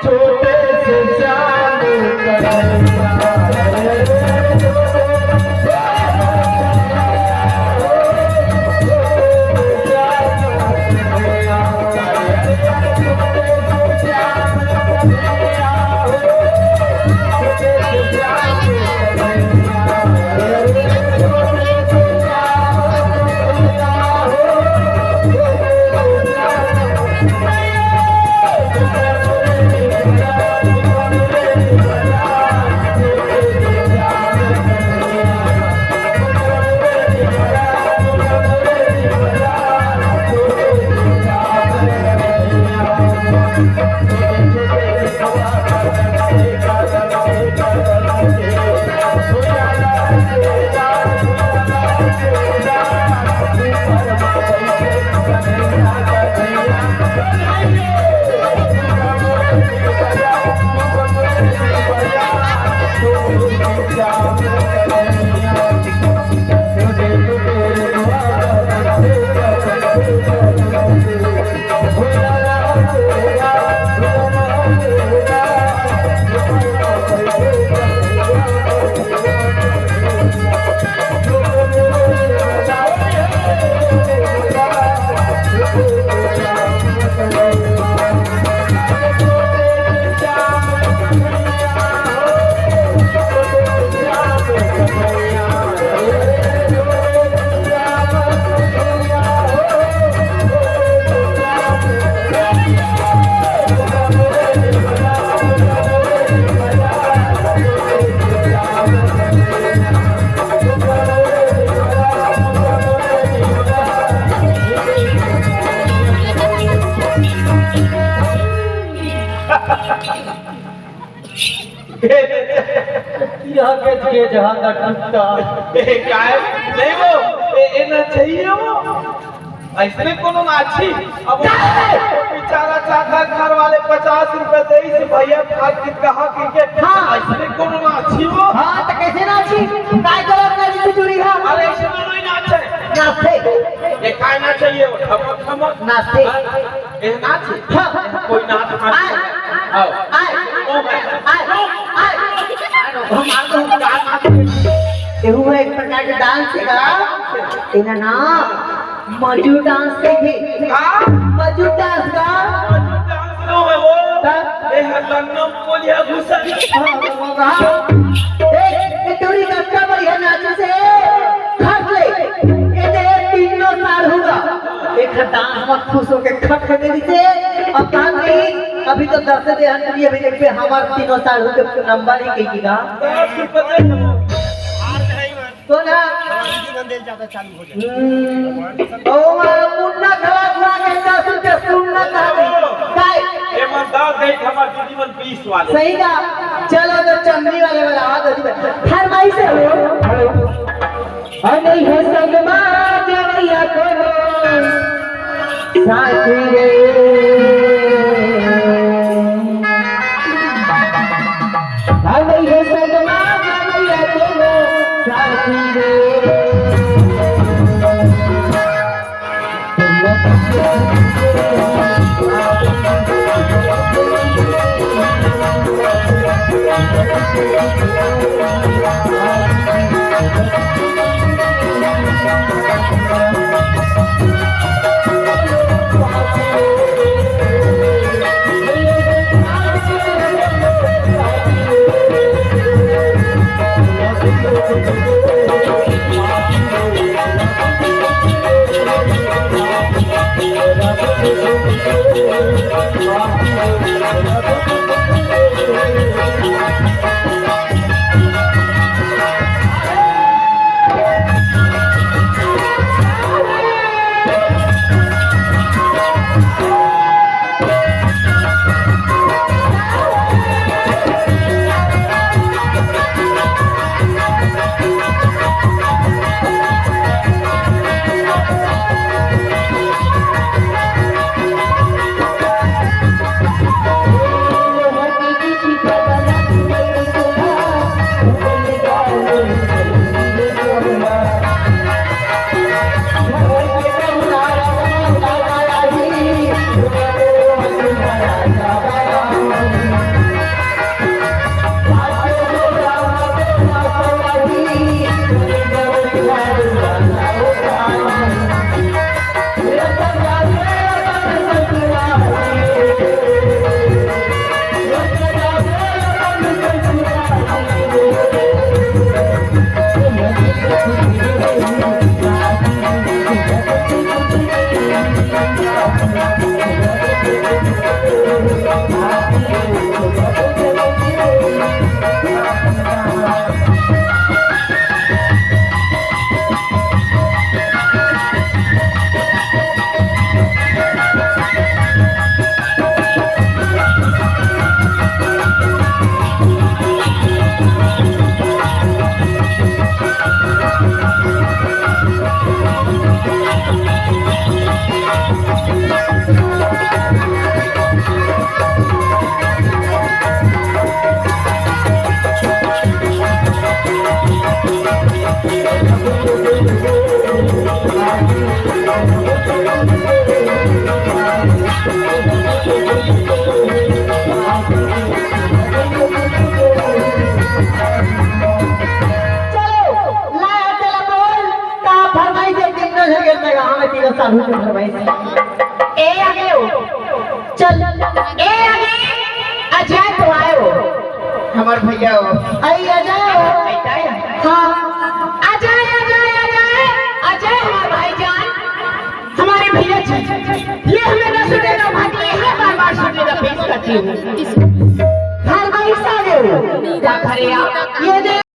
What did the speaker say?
छोटे से श्याम के जहां का टूटता काय नहीं वो ए ना चाहिए वो ऐसने कोनो ना अच्छी अब बेचारा चाचा घर वाले 50 रुपए दे से भैया खा के कहा कि हाँ ऐसने कोनो ना अच्छी वो हाँ तो कैसे ना अच्छी काय गलत ना चोरी है अरे ऐसे नहीं ना अच्छे नास्ते ये काय ना चाहिए वो ठमक ठमक नास्ते ए ना चाहिए हाँ कोई ना तो आओ ओ एहू है एक प्रकार के डांस है इना ना मजू डांस के मजू डांस का नो है वो ए लन्नम बोलिया घुसा ए टोरी का बढ़िया नाच से खट ले ये 3 साल होगा एक डांस मत खुश होके खट दे दी से अब काम नहीं अभी तो 10 दे हंडी अभी देख पे हमार 3 साल हो के नंबर ही कही का 10 रुपए तो ना मंदिर ज्यादा चालू हो जाए ओ मुन्ना खड़ा हुआ के 10 रुपए सुनना काय ये मन 10 दे हमार दीदी मन 20 वाले सही का चलो तो चमड़ी वाले वाला आ दीदी फरमाई से हो अरे है संगमा जरिया करो साथी रे अरे है संगमा जरिया करो साथी रे साहू के फरमाइश ए आगे हो चल ए आगे अजय तो आए हो हमार भैया हो आई अजय हो हाँ अजय अजय अजय अजय हमारे भाईजान हमारे भैया जी ये हमें न सुनेगा भाई है बार बार सुनेगा पेश करती हूँ घर भाई सारे हो क्या करे आप ये